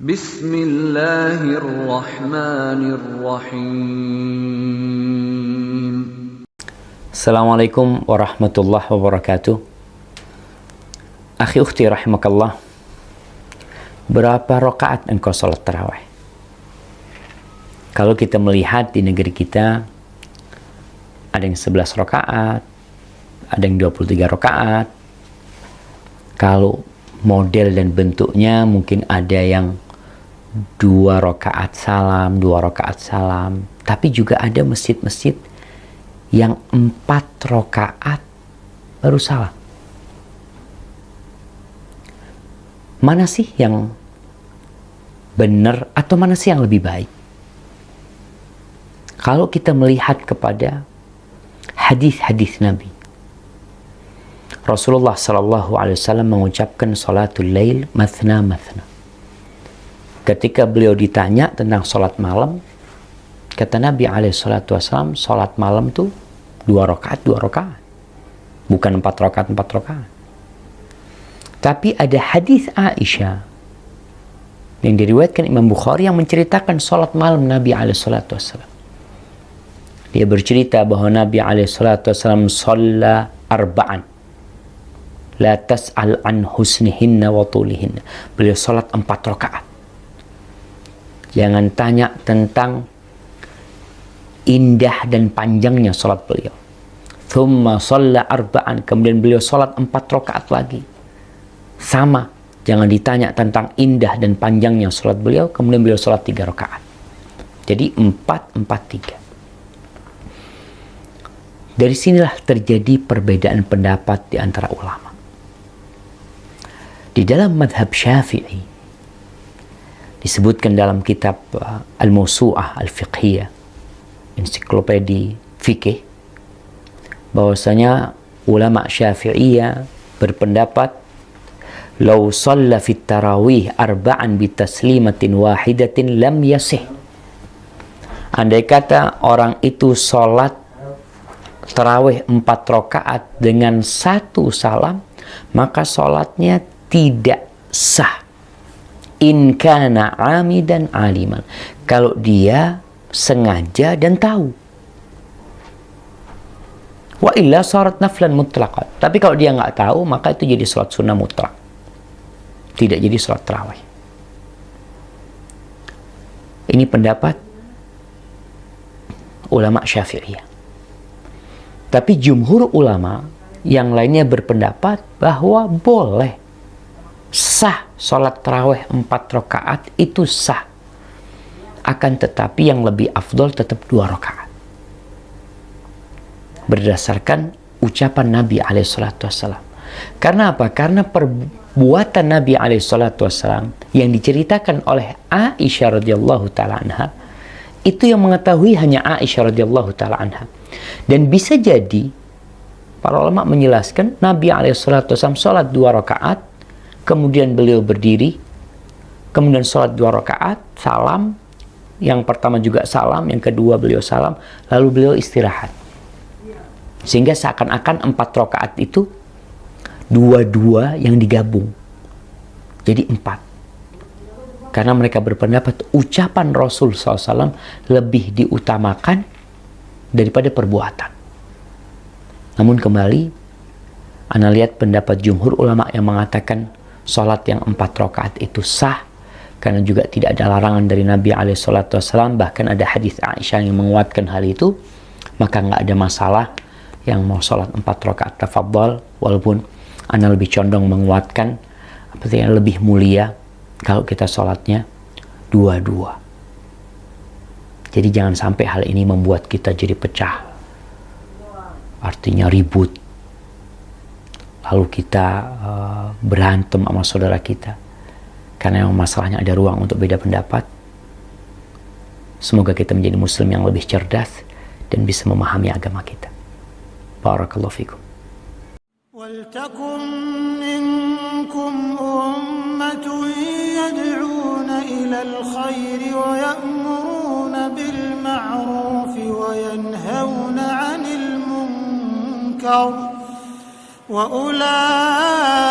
Bismillahirrahmanirrahim. Assalamualaikum warahmatullahi wabarakatuh. Akhi ukhti rahimakallah, berapa rakaat engkau salat tarawih? Kalau kita melihat di negeri kita, ada yang 11 rakaat, ada yang 23 rakaat. Kalau model dan bentuknya mungkin ada yang 2 rakaat salam, 2 rakaat salam. Tapi juga ada masjid-masjid yang 4 rakaat baru salam. Mana sih yang benar atau mana sih yang lebih baik? Kalau kita melihat kepada hadis-hadis Nabi, Rasulullah SAW mengucapkan salatul lail mathna mathna. Ketika beliau ditanya tentang salat malam, kata Nabi SAW, salat malam itu 2 rakaat, 2 rakaat. Bukan 4 rakaat, 4 rakaat. Tapi ada hadis Aisyah yang diriwayatkan Imam Bukhari yang menceritakan salat malam Nabi SAW. Dia bercerita bahwa Nabi SAW shalla arba'an. La tas'al an husnihinna wa tulihinna. Beliau salat 4 rakaat. Jangan tanya tentang indah dan panjangnya salat beliau. Thumma shalla arba'an. Kemudian beliau salat 4 rakaat lagi. Sama. Jangan ditanya tentang indah dan panjangnya salat beliau. Kemudian beliau salat 3 rakaat. Jadi 4, 4, 3. Dari sinilah terjadi perbedaan pendapat di antara ulama. Di dalam madhab Syafi'i, disebutkan dalam kitab Al-Mawsu'ah Al-Fiqhiyah, ensiklopedi fikih, bahwasanya ulama Syafi'iyah berpendapat, "Lau shalla fit tarawih arba'an bi taslimatin wahidatin lam yasih." Andai kata orang itu sholat tarawih 4 rakaat dengan 1 salam, maka sholatnya tidak sah. In kana amidan aliman. Kalau dia sengaja dan tahu. Wa illa sarat naflan mutlaqan. Tapi kalau dia nggak tahu, maka itu jadi salat sunnah mutlak. Tidak jadi salat tarawih. Ini pendapat ulama Syafi'iyah. Tapi jumhur ulama yang lainnya berpendapat bahwa boleh, sah sholat tarawih 4 rakaat itu sah. Akan tetapi yang lebih afdol tetap 2 rakaat. Berdasarkan ucapan Nabi SAW. Karena apa? Karena perbuatan Nabi SAW yang diceritakan oleh Aisyah radhiyallahu ta'ala anha, itu yang mengetahui hanya Aisyah radhiyallahu ta'ala anha. Dan bisa jadi para ulama menjelaskan Nabi SAW sholat 2 rakaat, kemudian beliau berdiri, kemudian sholat 2 rakaat, salam, yang pertama juga salam, yang kedua beliau salam, lalu beliau istirahat. Sehingga seakan-akan 4 rakaat itu dua-dua yang digabung. Jadi 4. Karena mereka berpendapat ucapan Rasul SAW lebih diutamakan daripada perbuatan. Namun kembali, Anda lihat pendapat jumhur ulama yang mengatakan sholat yang 4 rakaat itu sah, karena juga tidak ada larangan dari Nabi SAW, bahkan ada hadis Aisyah yang menguatkan hal itu, maka nggak ada masalah yang mau sholat 4 rakaat tafadhol, walaupun Anda lebih condong menguatkan yang lebih mulia kalau kita sholatnya 2-2. Jadi jangan sampai hal ini membuat kita jadi pecah. Artinya ribut. Lalu kita berantem sama saudara kita. Karena yang masalahnya ada ruang untuk beda pendapat. Semoga kita menjadi muslim yang lebih cerdas dan bisa memahami agama kita. Barakallahu fikum. وَلْتَكُنْ مِنْكُمْ أُمَّةٌ يَدْعُونَ إِلَى الْخَيْرِ وَيَأْمُرُونَ بِالْمَعْرُوفِ وَيَنْهَوْنَ عَنِ الْمُنْكَرِ وَأُولَئِكَ